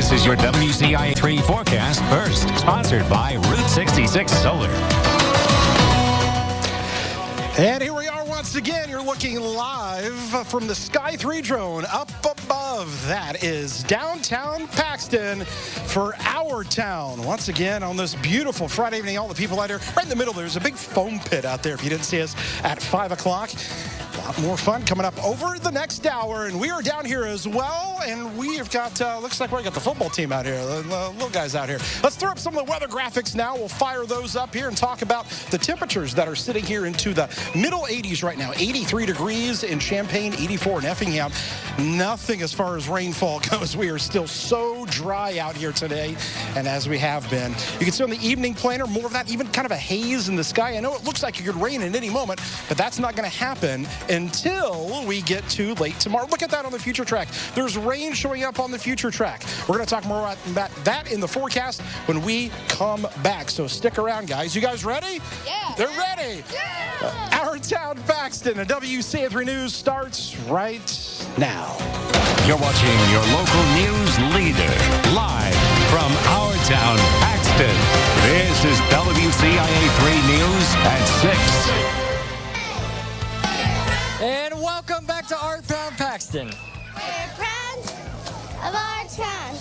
This is your WCIA 3 forecast first, sponsored by Route 66 Solar. And here we are once again. You're looking live from the Sky 3 drone up above. That is downtown Paxton for Our Town. Once again on this beautiful Friday evening, all the people out here. Right in the middle, there's a big foam pit out there if you didn't see us at 5 o'clock. A lot more fun coming up over the next hour, and we are down here as well, and we have got, looks like we got the football team out here, the little guys out here. Let's throw up some of the weather graphics now. We'll fire those up here and talk about the temperatures that are sitting here into the middle 80s right now. 83 degrees in Champaign, 84 in Effingham. Nothing as far as rainfall goes. We are still so dry out here today, and as we have been. You can see on the evening planner, more of that, even kind of a haze in the sky. I know it looks like it could rain at any moment, but that's not going to happen until we get to late tomorrow. Look at that on the future track. There's rain showing up on the future track. We're going to talk more about that in the forecast when we come back. So stick around, guys. You guys ready? Yeah. They're ready. Yeah. Our Town Paxton and WCIA3 News starts right now. You're watching your local news leader live from Our Town Paxton. This is WCIA 3 News at 6. And welcome back to Our Town Paxton. We're proud of our town.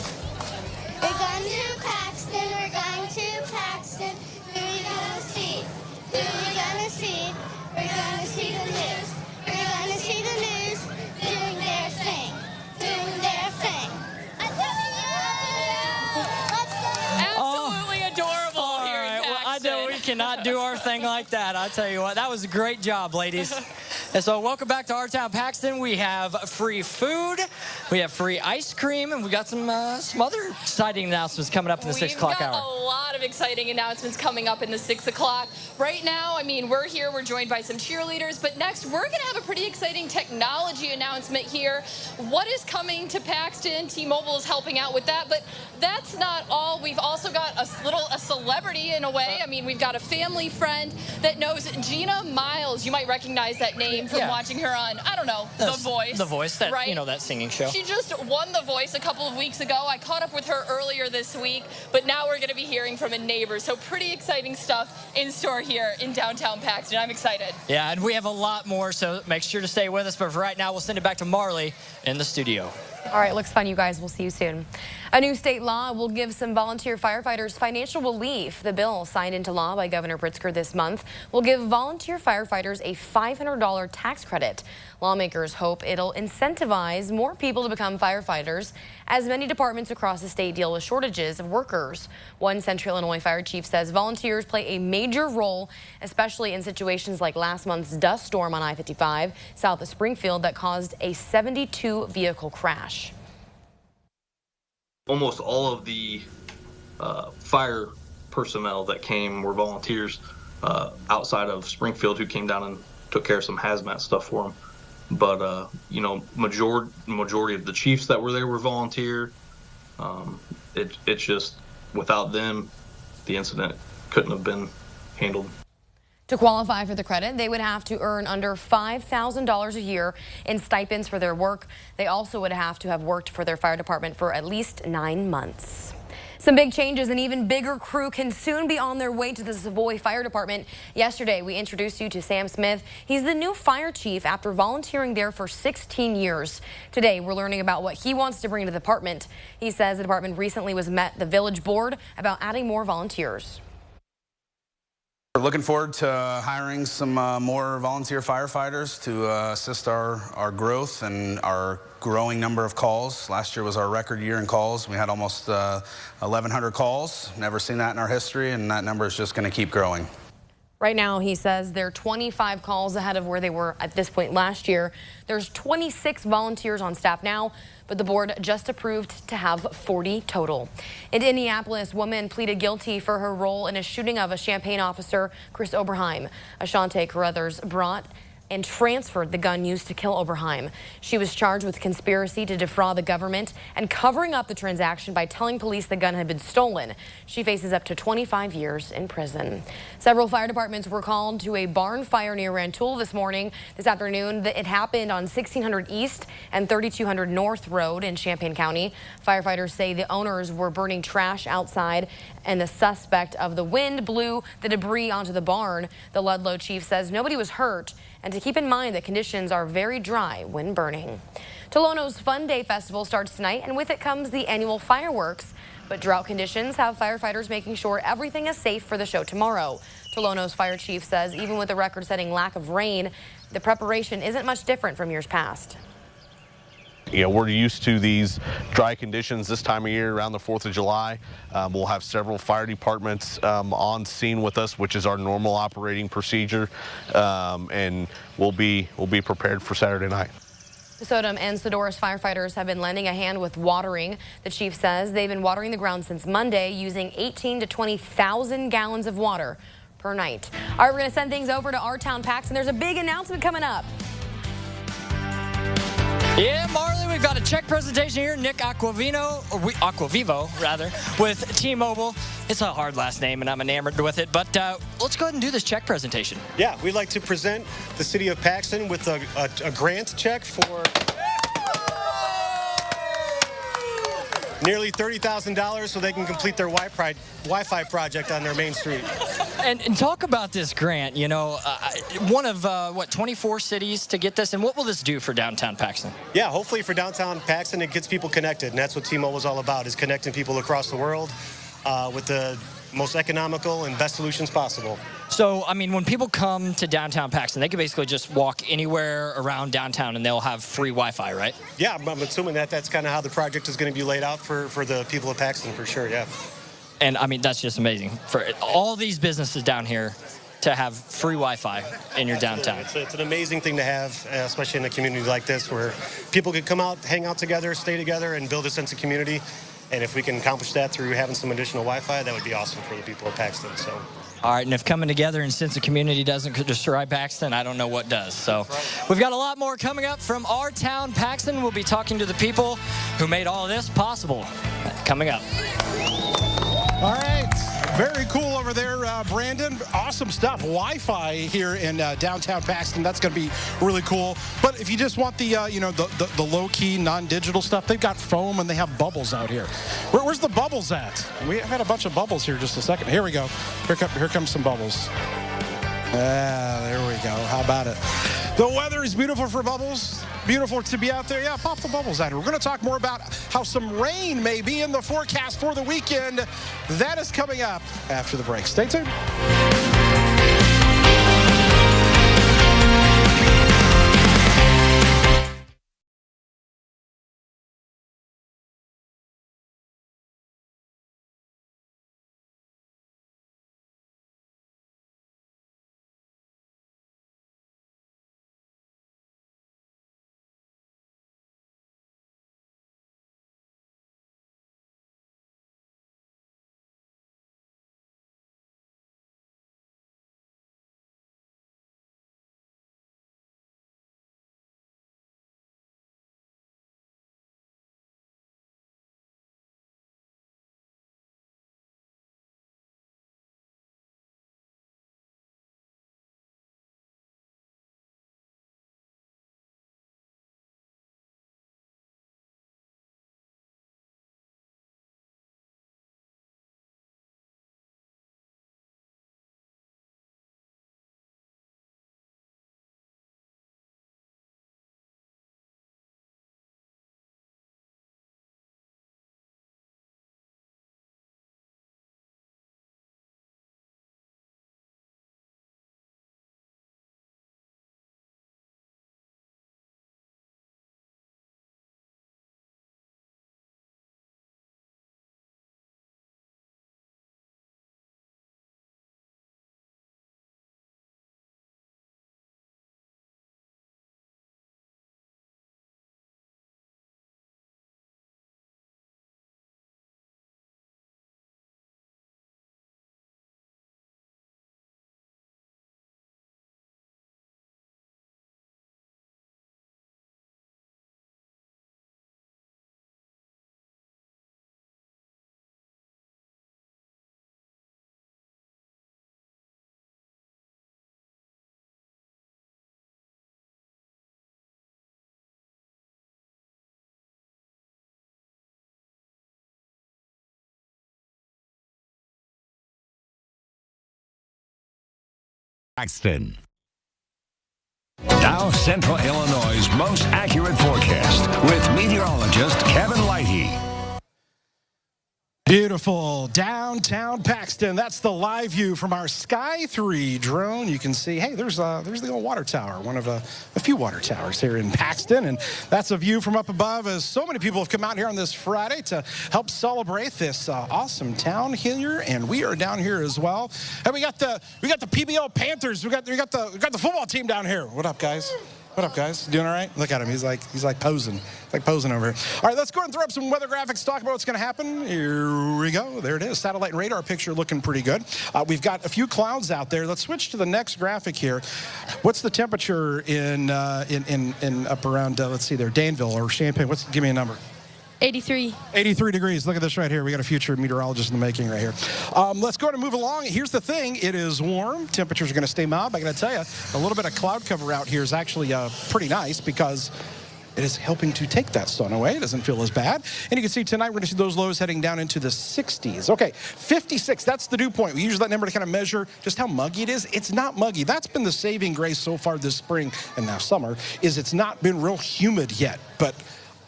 We're going to Paxton, we're going to Paxton. Who are we going to see? Who are we going to see? We're going to see the news. We're going to see the news doing their thing. Doing their thing. Absolutely adorable here in Paxton. Well, I know we cannot do our thing like that. I'll tell you what, that was a great job, ladies. And so welcome back to Our Town Paxton. We have free food, we have free ice cream, and we got some other exciting announcements coming up in the 6 o'clock hour. We've got a lot of exciting announcements coming up in the 6 o'clock. Right now, I mean, we're here, we're joined by some cheerleaders, but next we're going to have a pretty exciting technology announcement here. What is coming to Paxton? T-Mobile is helping out with that, but that's not all. We've also got a celebrity in a way. I mean, we've got a family friend that knows Gina Miles. You might recognize that name from watching her on, I don't know, The Voice. The Voice, that, right? you know, that singing show. She just won The Voice a couple of weeks ago. I caught up with her earlier this week, but now we're going to be hearing from a neighbor. So pretty exciting stuff in store here in downtown Paxton. I'm excited. Yeah, and we have a lot more, so make sure to stay with us. But for right now, we'll send it back to Marley in the studio. All right, looks fun, you guys. We'll see you soon. A new state law will give some volunteer firefighters financial relief. The bill, signed into law by Governor Pritzker this month, will give volunteer firefighters a $500 tax credit. Lawmakers hope it'll incentivize more people to become firefighters, as many departments across the state deal with shortages of workers. One Central Illinois fire chief says volunteers play a major role, especially in situations like last month's dust storm on I-55 south of Springfield that caused a 72-vehicle crash. Almost all of the fire personnel that came were volunteers outside of Springfield, who came down and took care of some hazmat stuff for them. But you know, majority of the chiefs that were there were volunteer. It's just without them, the incident couldn't have been handled. To qualify for the credit, they would have to earn under $5,000 a year in stipends for their work. They also would have to have worked for their fire department for at least 9 months. Some big changes. An even bigger crew can soon be on their way to the Savoy Fire Department. Yesterday, we introduced you to Sam Smith. He's the new fire chief after volunteering there for 16 years. Today, we're learning about what he wants to bring to the department. He says the department recently met the village board about adding more volunteers. We're looking forward to hiring some more volunteer firefighters to assist our growth and our growing number of calls. Last year was our record year in calls. We had almost 1,100 calls. Never seen that in our history, and that number is just going to keep growing. Right now, he says they're 25 calls ahead of where they were at this point last year. There's 26 volunteers on staff now, but the board just approved to have 40 total. In Indianapolis, a woman pleaded guilty for her role in a shooting of a Champaign officer, Chris Oberheim. Ashante Carruthers brought and transferred the gun used to kill Oberheim. She was charged with conspiracy to defraud the government and covering up the transaction by telling police the gun had been stolen. She faces up to 25 years in prison. Several fire departments were called to a barn fire near Rantoul this morning. This afternoon, it happened on 1600 East and 3200 North Road in Champaign County. Firefighters say the owners were burning trash outside, and the suspect of the wind blew the debris onto the barn. The Ludlow chief says nobody was hurt, and to keep in mind that conditions are very dry when burning. Tolono's Fun Day Festival starts tonight, and with it comes the annual fireworks. But drought conditions have firefighters making sure everything is safe for the show tomorrow. Tolono's fire chief says even with the record-setting lack of rain, the preparation isn't much different from years past. You know, we're used to these dry conditions this time of year around the 4th of July. We'll have several fire departments on scene with us, which is our normal operating procedure, and we'll be prepared for Saturday night. Sodom and Sodoris firefighters have been lending a hand with watering. The chief says they've been watering the ground since Monday, using 18 to 20,000 gallons of water per night. All right, we're going to send things over to Our Town Paxton. There's a big announcement coming up. Yeah, Marley, we've got a check presentation here. Nick Aquavivo, rather, with T-Mobile. It's a hard last name, and I'm enamored with it. But let's go ahead and do this check presentation. Yeah, we'd like to present the city of Paxton with a grant check for nearly $30,000 so they can complete their Wi-Fi project on their main street. And talk about this grant, you know, one of, 24 cities to get this, and what will this do for downtown Paxton? Yeah, hopefully for downtown Paxton, it gets people connected, and that's what T-Mobile is all about, is connecting people across the world with the most economical and best solutions possible. So, I mean, when people come to downtown Paxton, they can basically just walk anywhere around downtown and they'll have free Wi-Fi, right? Yeah, I'm assuming that's kind of how the project is going to be laid out for the people of Paxton, for sure, yeah. And, I mean, that's just amazing. For all these businesses down here to have free Wi-Fi in your downtown. It's an amazing thing to have, especially in a community like this, where people can come out, hang out together, stay together, and build a sense of community. And if we can accomplish that through having some additional Wi-Fi, that would be awesome for the people of Paxton. So. All right, and if coming together and sense of community doesn't destroy Paxton, I don't know what does. So we've got a lot more coming up from Our Town Paxton. We'll be talking to the people who made all of this possible. Coming up. All right. Very cool over there, Brandon. Awesome stuff. Wi-Fi here in downtown Paxton. That's going to be really cool. But if you just want the, the low-key, non-digital stuff, they've got foam and they have bubbles out here. Where's the bubbles at? We had a bunch of bubbles here just a second. Here we go. Here comes some bubbles. There we go. How about it? The weather is beautiful for bubbles. Beautiful to be out there. Yeah, pop the bubbles out here. We're going to talk more about how some rain may be in the forecast for the weekend. That is coming up after the break. Stay tuned. Paxton. Now, Central Illinois' most accurate forecast with meteorologist Kevin Lighty. Beautiful downtown Paxton. That's the live view from our Sky 3 drone. You can see, hey, there's the old water tower, one of a few water towers here in Paxton. And that's a view from up above as so many people have come out here on this Friday to help celebrate this awesome town here. And we are down here as well. And we got the PBL Panthers. We got the football team down here. What up, guys? What up, guys? Doing all right? Look at him. He's like posing. He's like posing over here. All right, let's go ahead and throw up some weather graphics, talk about what's going to happen. Here we go. There it is. Satellite and radar picture looking pretty good. We've got a few clouds out there. Let's switch to the next graphic here. What's the temperature in up around, let's see there, Danville or Champaign? Give me a number. 83. 83 degrees. Look at this right here. We got a future meteorologist in the making right here. Let's go ahead and move along. Here's the thing. It is warm. Temperatures are going to stay mild. But I got to tell you, a little bit of cloud cover out here is actually pretty nice because it is helping to take that sun away. It doesn't feel as bad. And you can see tonight we're going to see those lows heading down into the 60s. Okay, 56. That's the dew point. We use that number to kind of measure just how muggy it is. It's not muggy. That's been the saving grace so far this spring and now summer is it's not been real humid yet. But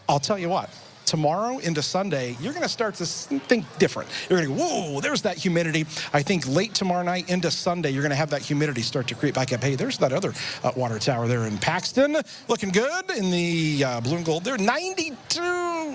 I'll tell you what. Tomorrow into Sunday, you're going to start to think different. You're going to go, whoa, there's that humidity. I think late tomorrow night into Sunday, you're going to have that humidity start to creep back up. Hey, there's that other water tower there in Paxton. Looking good in the blue and gold. There 92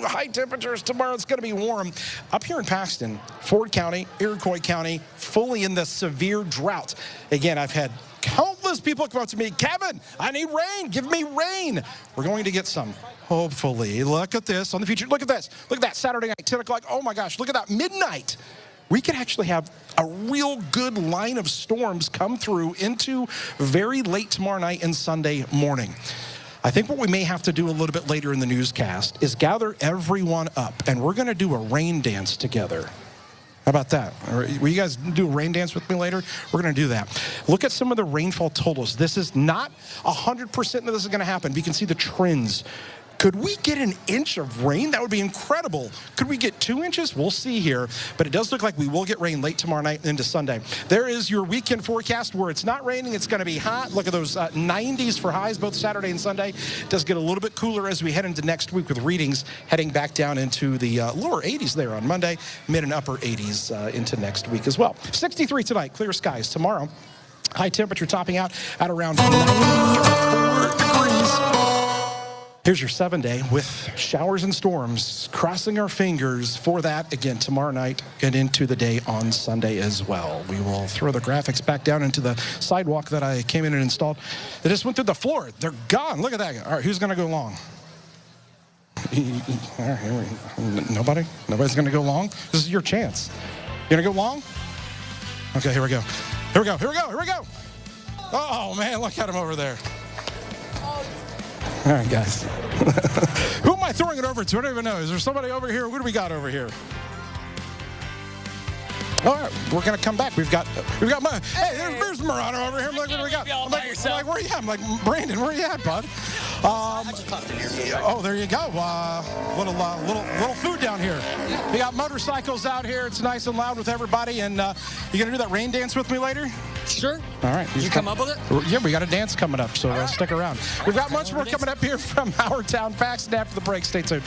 high temperatures tomorrow. It's going to be warm. Up here in Paxton, Ford County, Iroquois County, fully in the severe drought. Again, I've had countless people come up to me, Kevin, I need rain. Give me rain. We're going to get some. Hopefully. Look at this on the future. Look at this. Look at that Saturday night, 10 o'clock. Oh, my gosh. Look at that. Midnight. We could actually have a real good line of storms come through into very late tomorrow night and Sunday morning. I think what we may have to do a little bit later in the newscast is gather everyone up, and we're going to do a rain dance together. How about that? Will you guys do a rain dance with me later? We're going to do that. Look at some of the rainfall totals. This is not 100% that this is going to happen. But you can see the trends. Could we get an inch of rain? That would be incredible. Could we get 2 inches? We'll see here. But it does look like we will get rain late tomorrow night into Sunday. There is your weekend forecast where it's not raining. It's going to be hot. Look at those 90s for highs both Saturday and Sunday. It does get a little bit cooler as we head into next week with readings heading back down into the lower 80s there on Monday, mid and upper 80s into next week as well. 63 tonight, clear skies. Tomorrow, high temperature topping out at around 94 degrees. Here's your 7-day with showers and storms. Crossing our fingers for that again tomorrow night and into the day on Sunday as well. We will throw the graphics back down into the sidewalk that I came in and installed. They just went through the floor. They're gone. Look at that. All right, who's going to go long? All right, nobody? Nobody's going to go long? This is your chance. You going to go long? Okay, here we go. Here we go. Here we go. Here we go. Oh, man, look at him over there. All right, guys. Who am I throwing it over to? I don't even know. Is there somebody over here? What do we got over here? All right, we're going to come back. We've got hey, there's Murano over here. I'm like, what do we got? I'm like, where are you at? I'm like, Brandon, where are you at, bud? Oh, there you go. Little food down here. We got motorcycles out here. It's nice and loud with everybody. And you going to do that rain dance with me later? Sure. All right. You come up with it? Yeah, we got a dance coming up, so stick around. We've got much more coming up here from Our Town Paxton after the break. Stay tuned.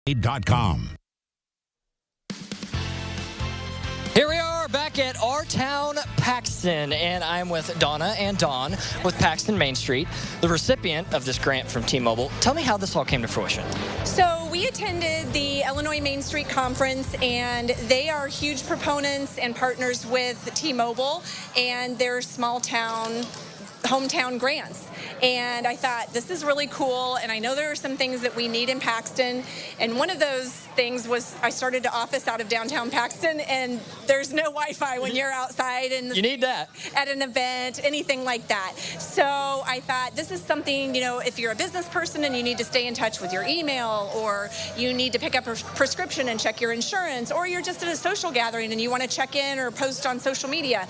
.com. Here we are back at Our Town Paxton, and I'm with Donna and Dawn with Paxton Main Street, the recipient of this grant from T-Mobile. Tell me how this all came to fruition. So we attended the Illinois Main Street Conference, and they are huge proponents and partners with T-Mobile and their small town hometown grants. And I thought, this is really cool, and I know there are some things that we need in Paxton, and one of those things was I started to office out of downtown Paxton, and there's no Wi-Fi when you're outside and you need that at an event, anything like that. So I thought, this is something, you know, if you're a business person and you need to stay in touch with your email, or you need to pick up a prescription and check your insurance, or you're just at a social gathering and you want to check in or post on social media,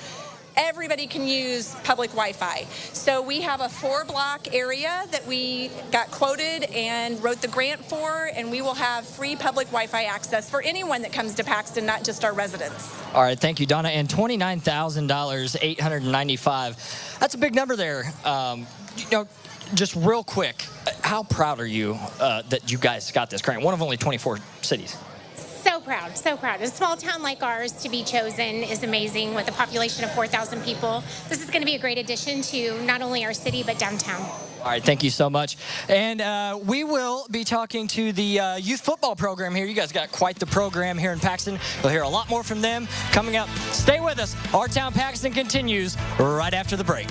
everybody can use public Wi-Fi. So we have a 4-block area that we got quoted and wrote the grant for, and we will have free public Wi-Fi access for anyone that comes to Paxton, not just our residents. All right, thank you, Donna. And $29,000, 895. That's a big number there. You know, just real quick, how proud are you that you guys got this grant? One of only 24 cities. So proud, so proud. A small town like ours to be chosen is amazing with a population of 4,000 people. This is going to be a great addition to not only our city, but downtown. All right, thank you so much. And we will be talking to the youth football program here. You guys got quite the program here in Paxton. We'll hear a lot more from them coming up. Stay with us. Our Town Paxton continues right after the break.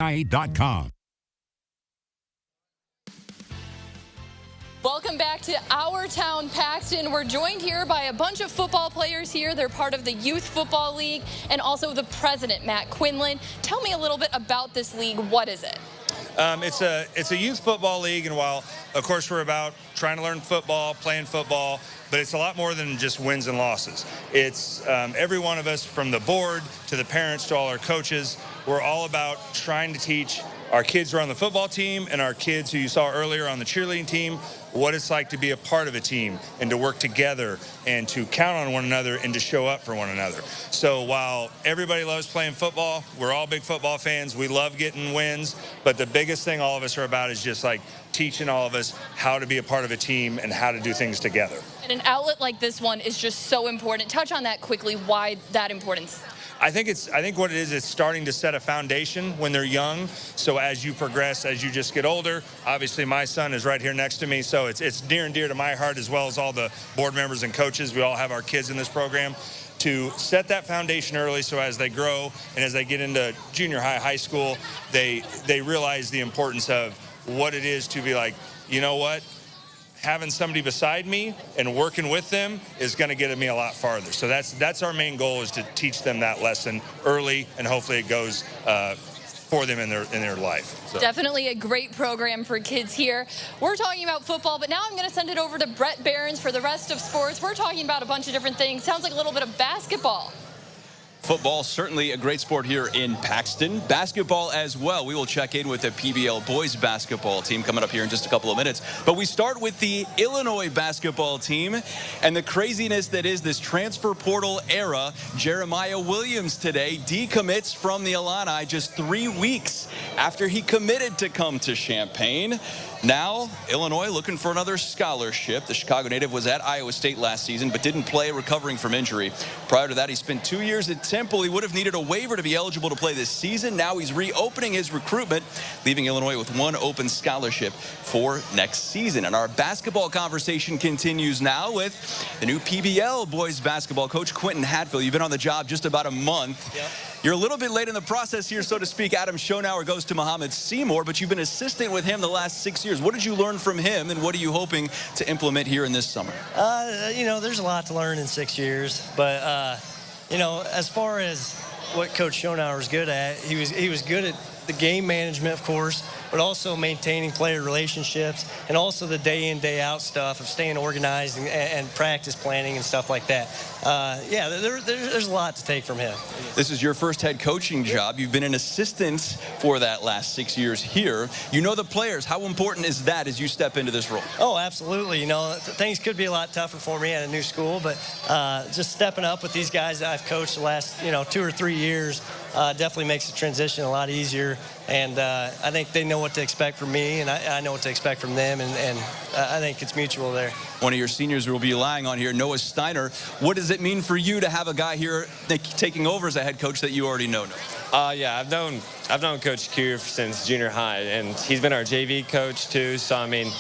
WCIA.com. Welcome back to Our Town Paxton. We're joined here by a bunch of football players here. They're part of the Youth Football League and also the president, Matt Quinlan. Tell me a little bit about this league. What is it? It's a youth football league, and while, of course, we're about trying to learn football, playing football, but it's a lot more than just wins and losses. It's every one of us, from the board to the parents to all our coaches, we're all about trying to teach our kids who are on the football team and our kids who you saw earlier on the cheerleading team what it's like to be a part of a team and to work together and to count on one another and to show up for one another. So while everybody loves playing football, we're all big football fans. We love getting wins, but the biggest thing all of us are about is just like teaching all of us how to be a part of a team and how to do things together. And an outlet like this one is just so important. Touch on that quickly, why that importance? I think what it is, it's starting to set a foundation when they're young. So as you progress, as you just get older, obviously my son is right here next to me, so it's near and dear to my heart, as well as all the board members and coaches. We all have our kids in this program, to set that foundation early, so as they grow and as they get into junior high, high school, they realize the importance of what it is to be like, you know what? Having somebody beside me and working with them is going to get me a lot farther. So that's our main goal, is to teach them that lesson early, and hopefully it goes for them in their life. So. Definitely a great program for kids here. We're talking about football, but now I'm going to send it over to Brett Behrens for the rest of sports. We're talking about a bunch of different things. Sounds like a little bit of basketball. Football, certainly a great sport here in Paxton. Basketball as well. We will check in with the PBL boys basketball team coming up here in just a couple of minutes. But we start with the Illinois basketball team and the craziness that is this transfer portal era. Jeremiah Williams today decommits from the Illini just 3 weeks after he committed to come to Champaign. Now, Illinois looking for another scholarship. The Chicago native was at Iowa State last season, but didn't play, recovering from injury. Prior to that, he spent 2 years at Temple. He would have needed a waiver to be eligible to play this season. Now he's reopening his recruitment, leaving Illinois with one open scholarship for next season. And our basketball conversation continues now with the new PBL boys basketball coach, Quentin Hatfield. You've been on the job just about a month. Yep. You're a little bit late in the process here, so to speak. Adam Schonauer goes to Muhammad Seymour, but you've been assistant with him the last 6 years. What did you learn from him, and what are you hoping to implement here in this summer? You know, there's a lot to learn in 6 years, but, you know, as far as what Coach Schonauer is good at, he was good at the game management, of course, but also maintaining player relationships, and also the day in, day out stuff of staying organized and practice planning and stuff like that. Yeah, there's a lot to take from him. This is your first head coaching job. You've been an assistant for that last 6 years here. You know the players. How important is that as you step into this role? Oh, absolutely. You know, things could be a lot tougher for me at a new school, but just stepping up with these guys that I've coached the last, 2 or 3 years definitely makes the transition a lot easier. And I think they know what to expect from me, and I know what to expect from them, and I think it's mutual there. One of your seniors will be relying on here, Noah Steiner. What does it mean for you to have a guy here taking over as a head coach that you already know? Yeah, I've known Coach Q since junior high, and he's been our JV coach too. So I mean,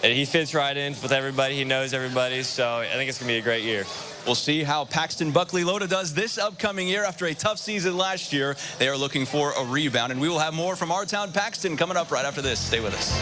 he fits right in with everybody. He knows everybody, so I think it's gonna be a great year. We'll see how Paxton Buckley Loda does this upcoming year. After a tough season last year, they are looking for a rebound, and we will have more from Our Town Paxton coming up right after this. Stay with us.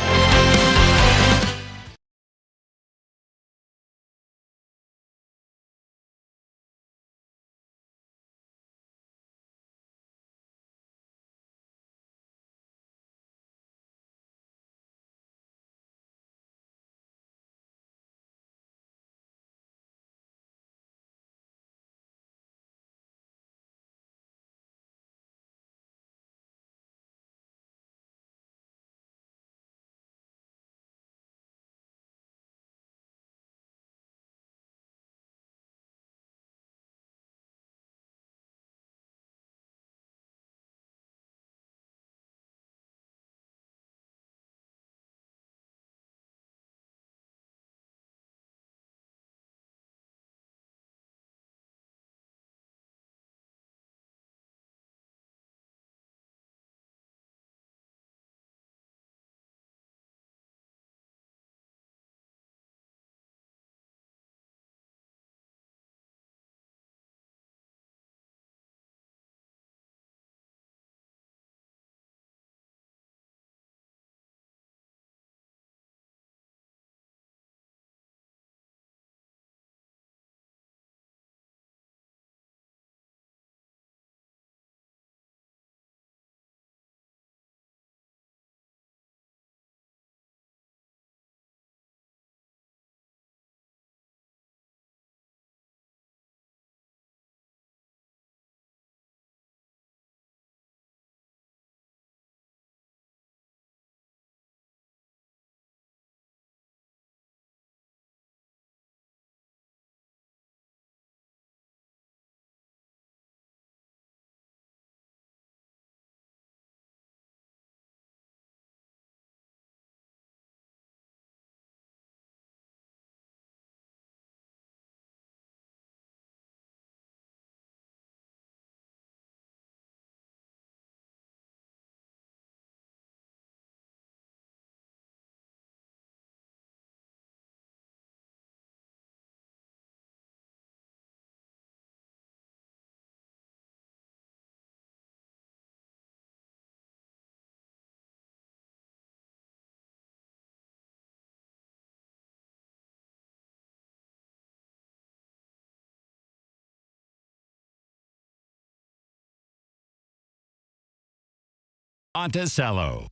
Monticello.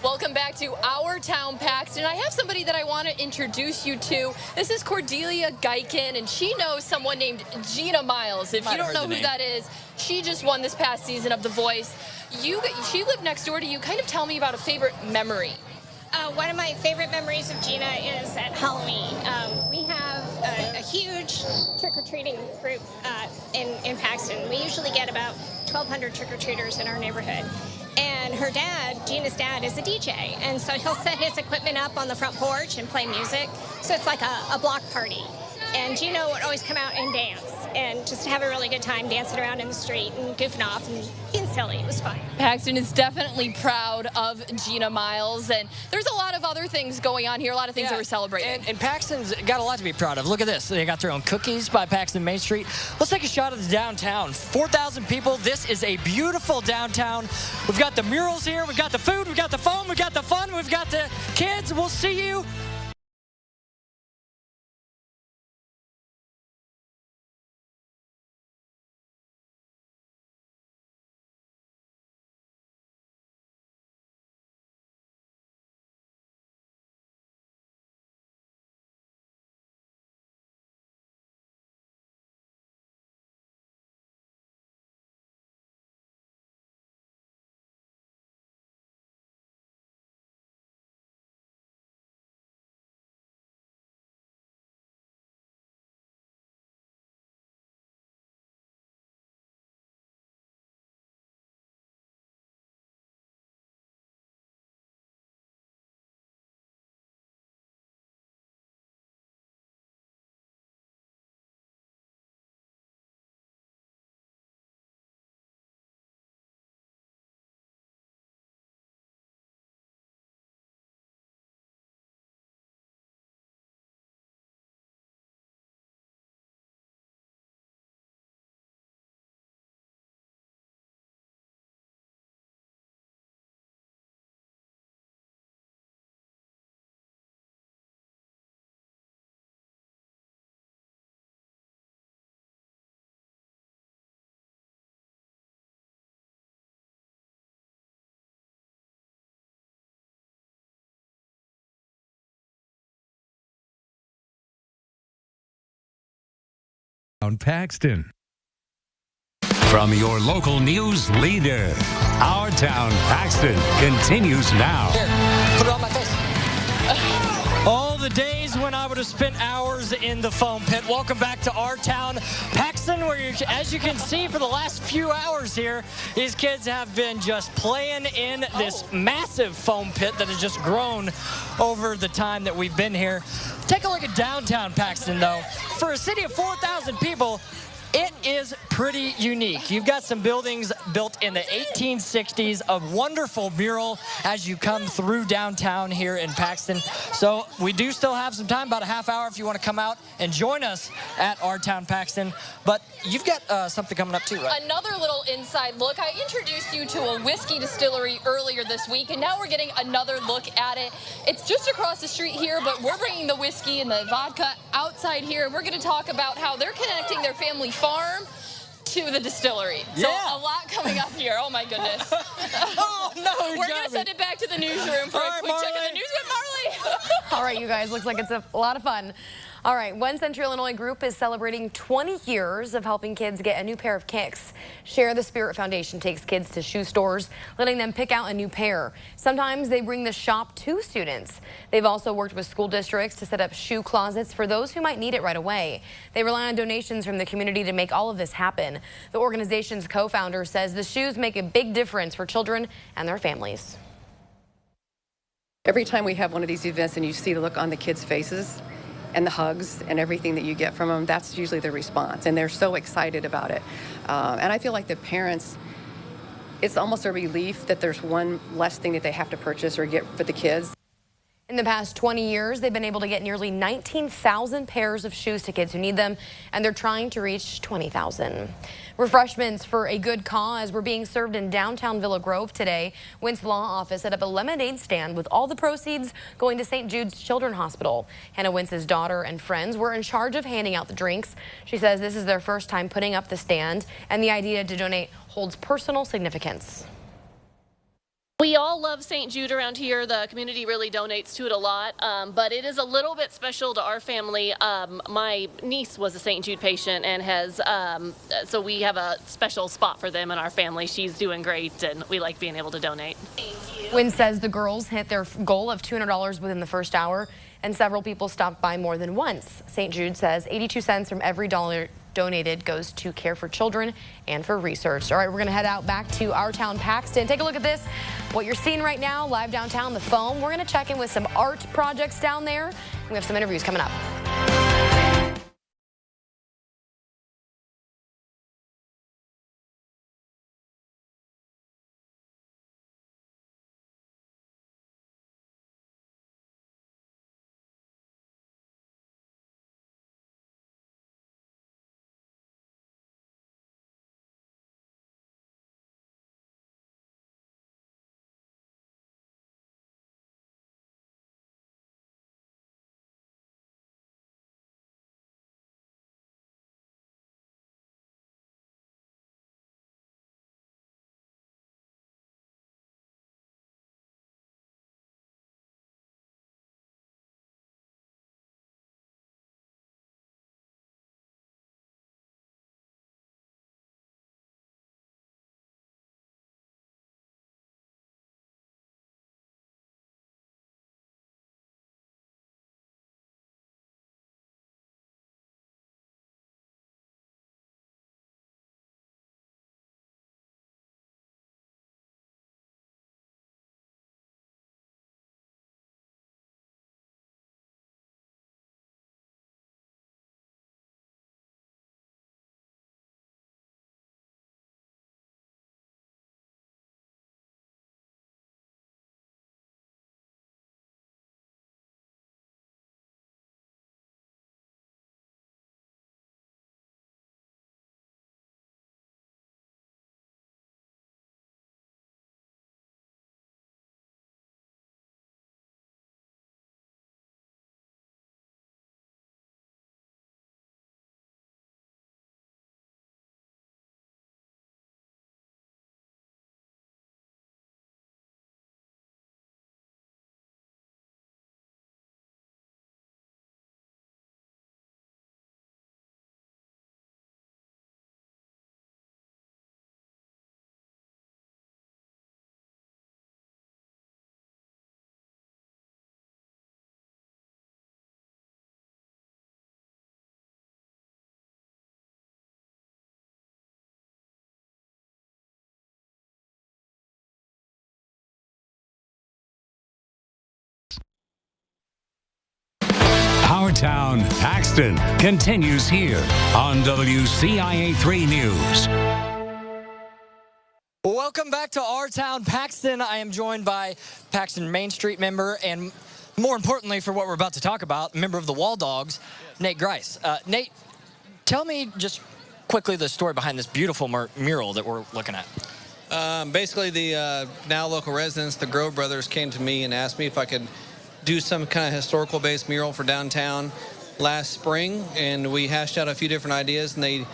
Welcome back to Our Town Paxton. I have somebody that I want to introduce you to. This is Cordelia Geiken, and she knows someone named Gina Miles. If you don't know who that is, she just won this past season of The Voice. She lived next door to you. Kind of tell me about a favorite memory. One of my favorite memories of Gina is at Halloween. We have a huge trick-or-treating group in Paxton. We usually get about 1,200 trick-or-treaters in our neighborhood. And her dad, Gina's dad, is a DJ. And so he'll set his equipment up on the front porch and play music. So it's like a block party. And Gina would always come out and dance and just have a really good time dancing around in the street and goofing off and being silly. It was fun. Paxton is definitely proud of Gina Miles, and there's a lot of other things going on here, a lot of things that we're celebrating. And Paxton's got a lot to be proud of. Look at this. They got their own cookies by Paxton Main Street. Let's take a shot of the downtown. 4,000 people. This is a beautiful downtown. We've got the murals here. We've got the food. We've got the foam. We've got the fun. We've got the kids. We'll see you Paxton. From your local news leader, Our Town Paxton continues now. Here, put it on my face. All the days when I would have spent hours in the foam pit. Welcome back to Our Town Paxton, where as you can see for the last few hours here, these kids have been just playing in this massive foam pit that has just grown over the time that we've been here. Take a look at downtown Paxton, though. For a city of 4,000 people, it is pretty unique. You've got some buildings built in the 1860s, a wonderful mural as you come through downtown here in Paxton. So we do still have some time, about a half hour if you want to come out and join us at Our Town Paxton. But you've got something coming up too, right? Another little inside look. I introduced you to a whiskey distillery earlier this week, and now we're getting another look at it. It's just across the street here, but we're bringing the whiskey and the vodka outside here. We're going to talk about how they're connecting their family farm to the distillery. So a lot coming up here. Oh my goodness. Oh no, we're going to send it back to the newsroom for a quick check of the news with Marley. All right, you guys, looks like it's a lot of fun. All right, One Central Illinois Group is celebrating 20 years of helping kids get a new pair of kicks. Share the Spirit Foundation takes kids to shoe stores, letting them pick out a new pair. Sometimes they bring the shop to students. They've also worked with school districts to set up shoe closets for those who might need it right away. They rely on donations from the community to make all of this happen. The organization's co-founder says the shoes make a big difference for children and their families. Every time we have one of these events and you see the look on the kids' faces, and the hugs and everything that you get from them, that's usually the response. And they're so excited about it. And I feel like the parents, it's almost a relief that there's one less thing that they have to purchase or get for the kids. In the past 20 years, they've been able to get nearly 19,000 pairs of shoes to kids who need them, and they're trying to reach 20,000. Refreshments for a good cause were being served in downtown Villa Grove today. Wynn's Law Office set up a lemonade stand with all the proceeds going to St. Jude's Children's Hospital. Hannah Wintz's daughter and friends were in charge of handing out the drinks. She says this is their first time putting up the stand, and the idea to donate holds personal significance. We all love St. Jude around here. The community really donates to it a lot, but it is a little bit special to our family. My niece was a St. Jude patient and has, so we have a special spot for them in our family. She's doing great, and we like being able to donate. Wynn says the girls hit their goal of $200 within the first hour, and several people stopped by more than once. St. Jude says 82 cents from every dollar donated goes to care for children and for research. All right, we're going to head out back to Our Town Paxton. Take a look at this. What you're seeing right now, live downtown, the foam. We're going to check in with some art projects down there. We have some interviews coming up. Our Town Paxton continues here on WCIA3 News. Welcome back to Our Town Paxton. I am joined by Paxton Main Street member and, more importantly for what we're about to talk about, member of the Wall Dogs, Nate Grice. Nate, tell me just quickly the story behind this beautiful mural that we're looking at. Basically, the now local residents, the Grove brothers, came to me and asked me if I could do some kind of historical-based mural for downtown last spring, and we hashed out a few different ideas, and they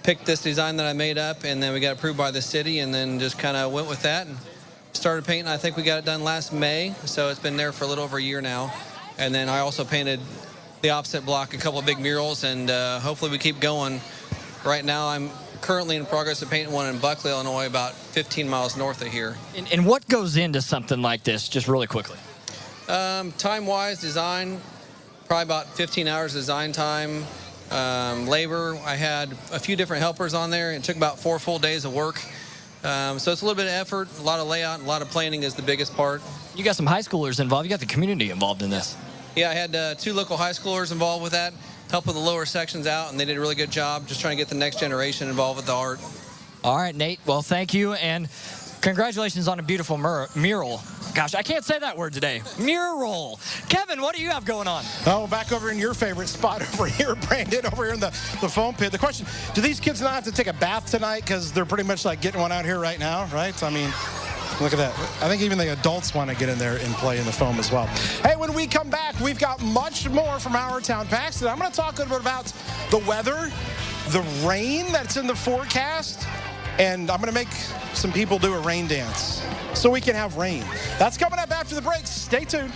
picked this design that I made up, and then we got approved by the city, and then just kind of went with that and started painting. I think we got it done last May, so it's been there for a little over a year now. And then I also painted the opposite block a couple of big murals, and hopefully we keep going. Right now I'm currently in progress of painting one in Buckley, Illinois, about 15 miles north of here. And what goes into something like this, just really quickly? Time-wise, design, probably about 15 hours design time. Labor, I had a few different helpers on there. It took about 4 full days of work. So it's a little bit of effort, a lot of layout, and a lot of planning is the biggest part. You got some high schoolers involved. You got the community involved in this. Yeah, I had 2 local high schoolers involved with that, help with the lower sections out, and they did a really good job just trying to get the next generation involved with the art. All right, Nate. Well, thank you, and congratulations on a beautiful mural. Gosh, I can't say that word today. Mural. Kevin, what do you have going on? Oh, back over in your favorite spot over here, Brandon, over here in the foam pit. The question, do these kids not have to take a bath tonight because they're pretty much like getting one out here right now, right? I mean, look at that. I think even the adults want to get in there and play in the foam as well. Hey, when we come back, we've got much more from Our Town Paxton. I'm going to talk a little bit about the weather, the rain that's in the forecast, and I'm going to make some people do a rain dance so we can have rain. That's coming up after the break. Stay tuned.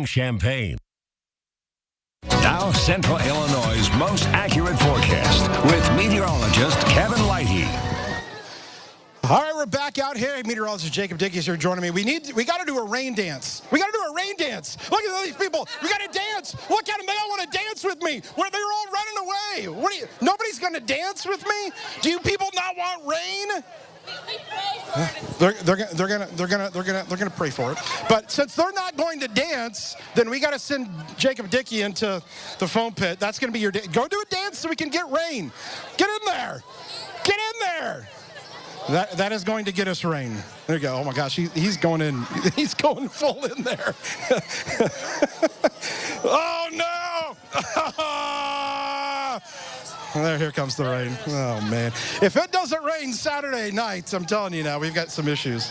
Champaign. Now, Central Illinois' most accurate forecast with meteorologist Kevin Lighty. All right, we're back out here. Meteorologist Jacob Dickey is here joining me. We got to do a rain dance. We got to do a rain dance. Look at all these people. We got to dance. Look at them. They all want to dance with me. They're all running away. Nobody's going to dance with me? Do you people not want rain? They're gonna pray for it. But since they're not going to dance, then we got to send Jacob Dickey into the foam pit. That's gonna be your day. Go do a dance so we can get rain. Get in there. Get in there. That is going to get us rain. There you go. Oh my gosh, he's going in. He's going full in there. Oh no! Here comes the rain. Oh man! If it doesn't rain Saturday night, I'm telling you now, we've got some issues.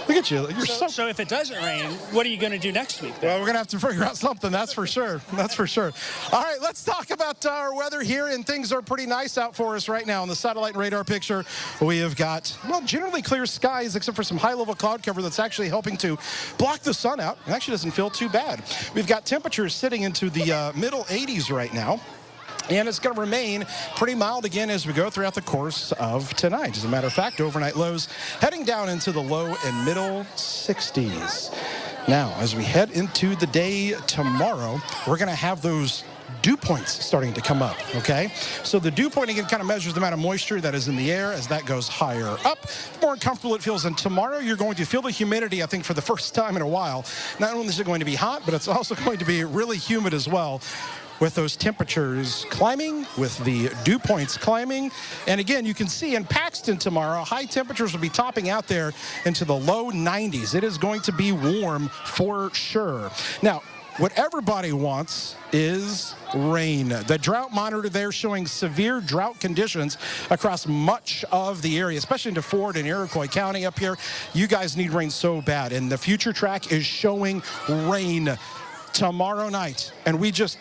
Look at you. So if it doesn't rain, what are you going to do next week then? Well, we're going to have to figure out something, that's for sure. That's for sure. All right, let's talk about our weather here, and things are pretty nice out for us right now. On the satellite and radar picture, we have got, well, generally clear skies, except for some high-level cloud cover that's actually helping to block the sun out. It actually doesn't feel too bad. We've got temperatures sitting into the middle 80s right now. And it's going to remain pretty mild again as we go throughout the course of tonight. As a matter of fact, overnight lows heading down into the low and middle 60s. Now, as we head into the day tomorrow, we're going to have those dew points starting to come up, okay? So the dew point, again, kind of measures the amount of moisture that is in the air. As that goes higher up, the more uncomfortable it feels. And tomorrow, you're going to feel the humidity, I think, for the first time in a while. Not only is it going to be hot, but it's also going to be really humid as well, with those temperatures climbing, with the dew points climbing. And again, you can see in Paxton tomorrow, high temperatures will be topping out there into the low 90s. It is going to be warm for sure. Now, what everybody wants is rain. The drought monitor there showing severe drought conditions across much of the area, especially into Ford and Iroquois County up here. You guys need rain so bad, and the future track is showing rain tomorrow night, and we just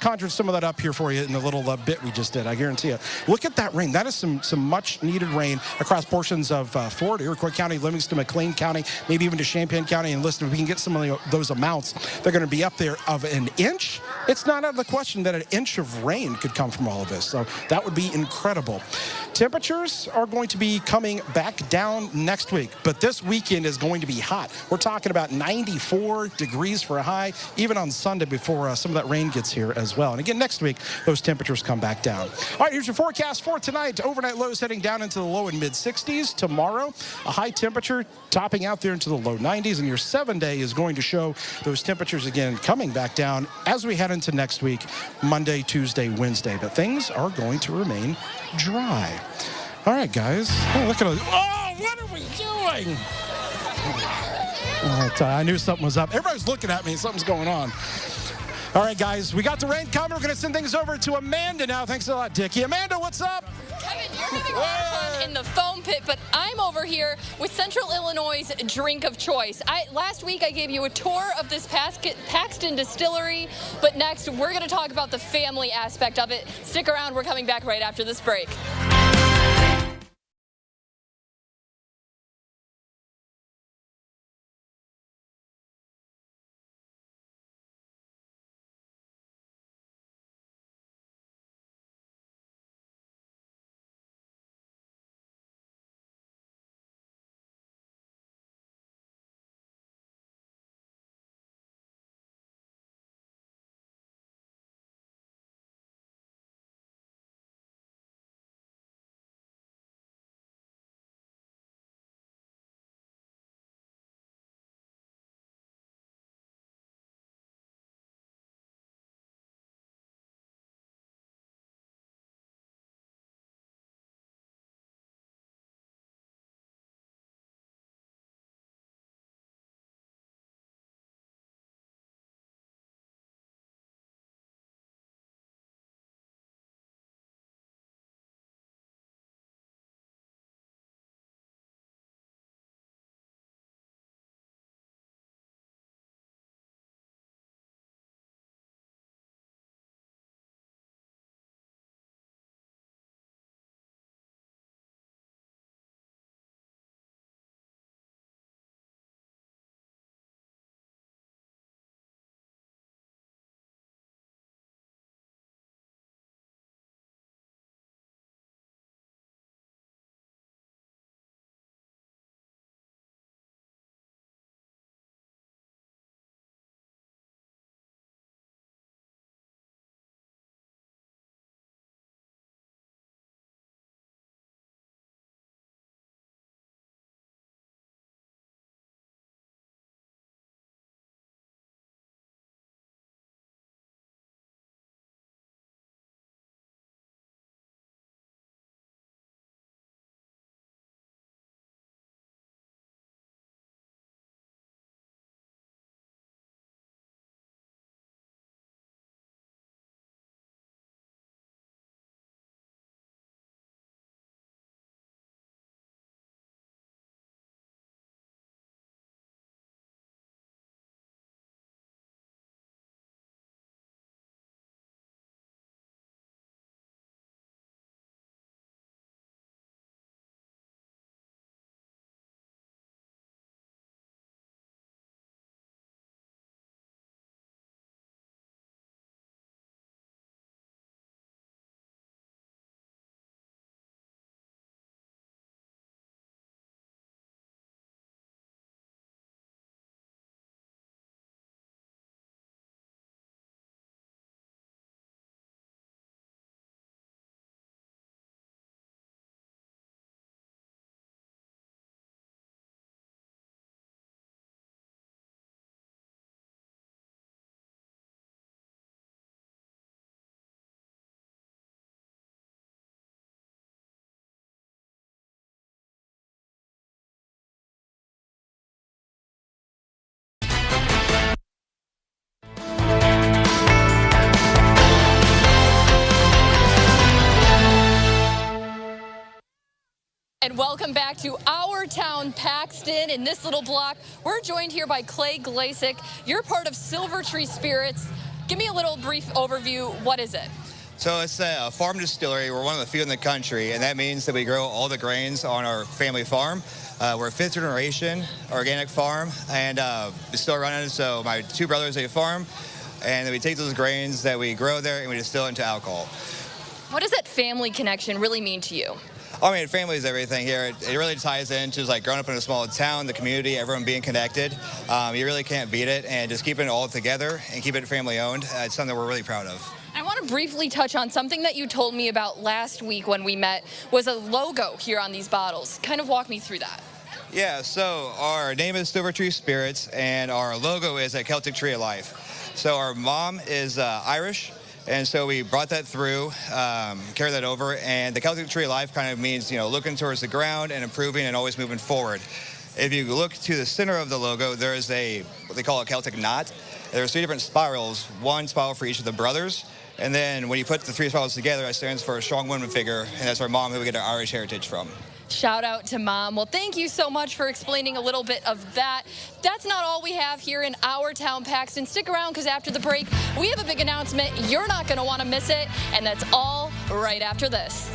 conjured some of that up here for you in the little bit we just did. I guarantee you. Look at that rain. That is some much needed rain across portions of Ford, Iroquois County, Livingston, McLean County, maybe even to Champaign County. And listen, if we can get some of those amounts, they're going to be up there of an inch. It's not out of the question that an inch of rain could come from all of this. So that would be incredible. Temperatures are going to be coming back down next week, but this weekend is going to be hot. We're talking about 94 degrees for a high, even on Sunday before some of that rain gets here as well. And again, next week, those temperatures come back down. All right, here's your forecast for tonight. Overnight lows heading down into the low and mid 60s. Tomorrow, a high temperature topping out there into the low 90s, and your 7-day is going to show those temperatures again coming back down as we head into next week, Monday, Tuesday, Wednesday. But things are going to remain dry. All right, guys. Oh, look at it. Oh, what are we doing? I knew something was up. Everybody's looking at me. Something's going on. All right, guys. We got the rain coming. We're going to send things over to Amanda now. Thanks a lot, Dickie. Amanda, what's up? Kevin, you're having a lot of fun in the foam pit, but I'm over here with Central Illinois' drink of choice. Last week, I gave you a tour of this Paxton distillery, but next, we're going to talk about the family aspect of it. Stick around. We're coming back right after this break. And welcome back to Our Town Paxton. In this little block, we're joined here by Clay Glasick. You're part of Silver Tree Spirits. Give me a little brief overview. What is it? So it's a farm-to-distillery. We're one of the few in the country, and that means that we grow all the grains on our family farm. We're a fifth-generation organic farm, and we still running. So my two brothers, they farm, and then we take those grains that we grow there and we distill into alcohol. What does that family connection really mean to you? I mean, family is everything here. It really ties into like growing up in a small town, the community, everyone being connected. You really can't beat it, and just keeping it all together and keep it family-owned. It's something we're really proud of. I want to briefly touch on something that you told me about last week when we met, was a logo here on these bottles. Kind of walk me through that. Yeah, so our name is Silver Tree Spirits, and our logo is a Celtic Tree of Life. So our mom is Irish. And so we brought that through, carried that over, and the Celtic Tree of Life kind of means, looking towards the ground and improving and always moving forward. If you look to the center of the logo, there's what they call a Celtic knot. There's 3 different spirals, one spiral for each of the brothers. And then when you put the 3 spirals together, that stands for a strong woman figure, and that's our mom, who we get our Irish heritage from. Shout out to Mom. Well, thank you so much for explaining a little bit of that. That's not all we have here in Our Town Paxton. Stick around, because after the break, we have a big announcement. You're not going to want to miss it, and that's all right after this.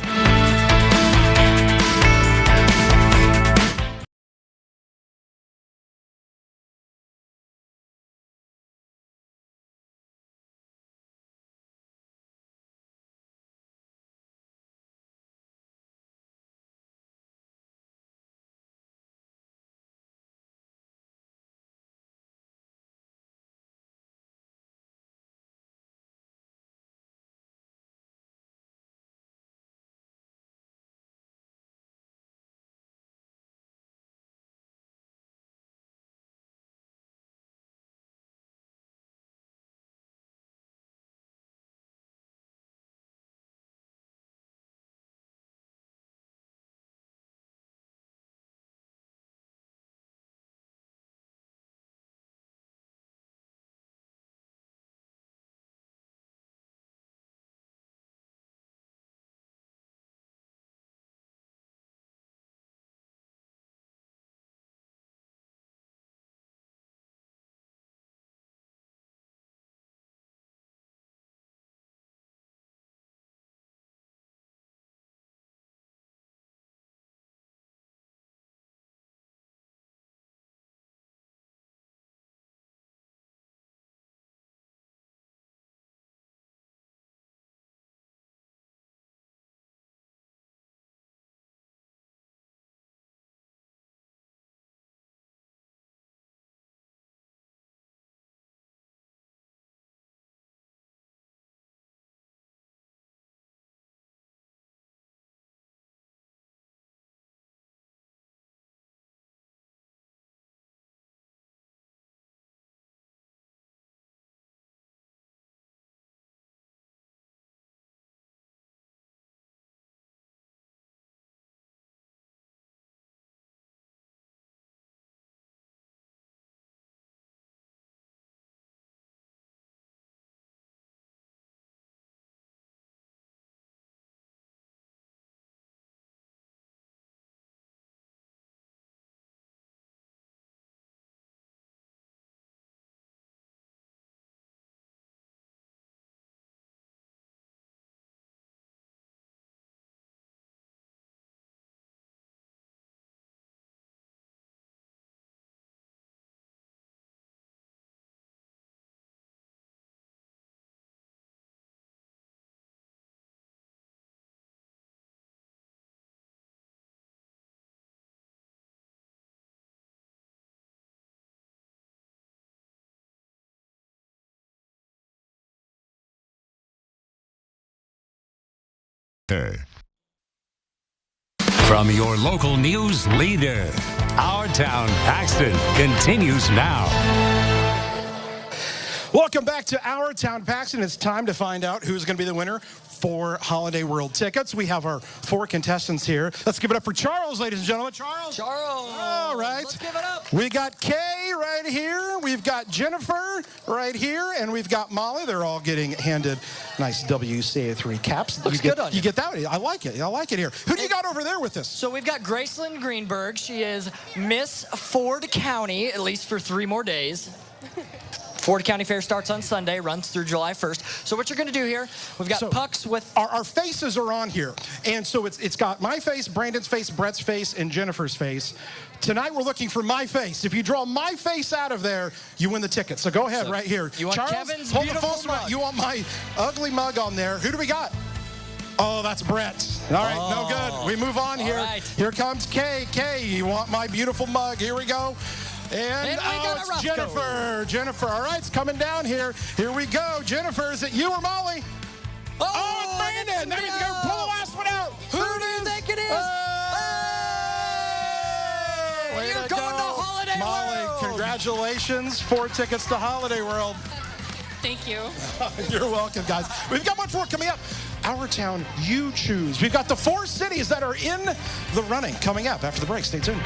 From your local news leader, Our Town Paxton continues now. Welcome back to Our Town Paxton. It's time to find out who's going to be the winner for Holiday World tickets. We have our 4 contestants here. Let's give it up for Charles, ladies and gentlemen. Charles. Charles. All All right. Let's give it up. We got Kay right here. We've got Jennifer right here. And we've got Molly. They're all getting handed nice WCA3 caps. Looks good on you. You get that? I like it. I like it here. Who do you got over there with us? So we've got Graceland Greenberg. She is Miss Ford County, at least for 3 more days. Ford County Fair starts on Sunday, runs through July 1st. So what you're going to do here, we've got pucks with... Our faces are on here. And so it's got my face, Brandon's face, Brett's face, and Jennifer's face. Tonight we're looking for my face. If you draw my face out of there, you win the ticket. So go ahead right here. You want Charles, Kevin's hold the beautiful full mug. You want my ugly mug on there. Who do we got? Oh, that's Brett. All right, no good. We move on here. right. Here comes Kay. Kay, you want my beautiful mug. Here we go. And we got a it's Roscoe. Jennifer. Jennifer, all right, it's coming down here. Here we go. Jennifer, is it you or Molly? Oh, it's Brandon. There you go. Pull the last one out. Who do you think it is? Way You're to going go. to Holiday Molly, World. congratulations. 4 tickets to Holiday World. Thank you. You're welcome, guys. We've got much more coming up. Our Town, You Choose. We've got the 4 cities that are in the running coming up after the break. Stay tuned.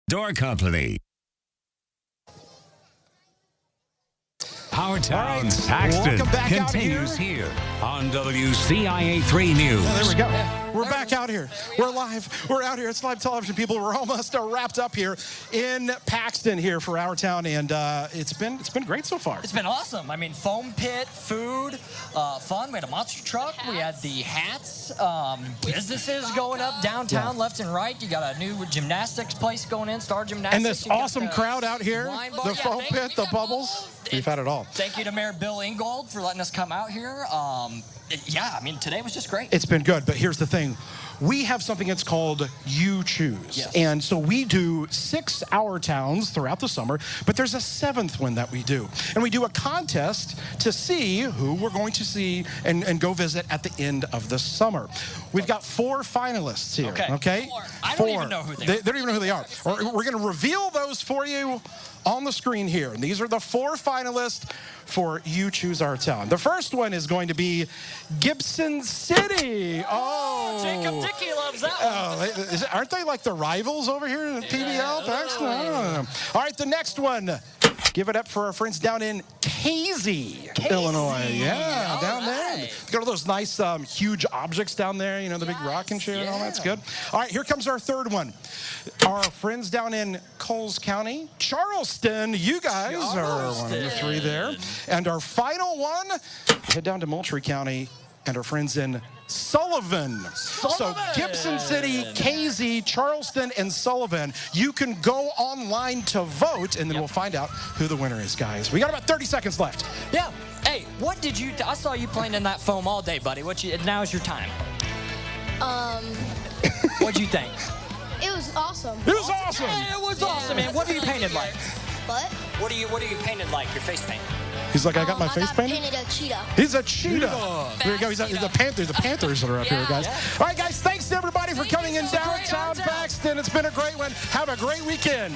Door Company. Our Town Paxton continues here on WCIA 3 News. Oh, there we go. We're back out here. We're live. We're out here. It's live television, people. We're almost wrapped up here in Paxton here for Our Town, and it's been great so far. It's been awesome. I mean, foam pit, food, fun. We had a monster truck. We had the hats. Businesses going up downtown, left and right. You got a new gymnastics place going in, Star Gymnastics. And this awesome crowd out here, the foam pit, the bubbles. We've had it all. Thank you to Mayor Bill Ingold for letting us come out here. Yeah, I mean, today was just great. It's been good, but here's the thing. We have something that's called You Choose. Yes. And so we do 6 Our Towns throughout the summer, but there's a 7th one that we do. And we do a contest to see who we're going to see and go visit at the end of the summer. We've got 4 finalists here, okay? I don't even know who they are. They don't even know who they are. We're going to reveal those for you on the screen here. And these are the 4 finalists for You Choose Our Town. The first one is going to be Gibson City. Oh, Jacob Dickey loves that one. Aren't they like the rivals over here in PBL? Paxton? I don't know. All right, the next one. Give it up for our friends down in Casey, Illinois. Yeah, down there. Got all those nice, huge objects down there, you know, the big rocking chair and all that's good. All right, here comes our third one. Our friends down in Coles County, Charleston. You guys are one of the 3 there. And our final one, head down to Moultrie County and our friends in Sullivan. So Gibson City, Casey, Charleston, and Sullivan. You can go online to vote, and then we'll find out who the winner is, guys. We got about 30 seconds left. Yeah. Hey, what did you... I saw you playing in that foam all day, buddy. Now's your time. What'd you think? It was awesome. It was awesome. Hey, it was awesome, man. What are you painted like? What? What are you painted like, your face paint? He's like, I got my face painted? I painted a cheetah. He's a cheetah. There you go. He's the Panthers that are up here, guys. All right, guys, thanks to everybody for coming in downtown Paxton. It's been a great one. Have a great weekend.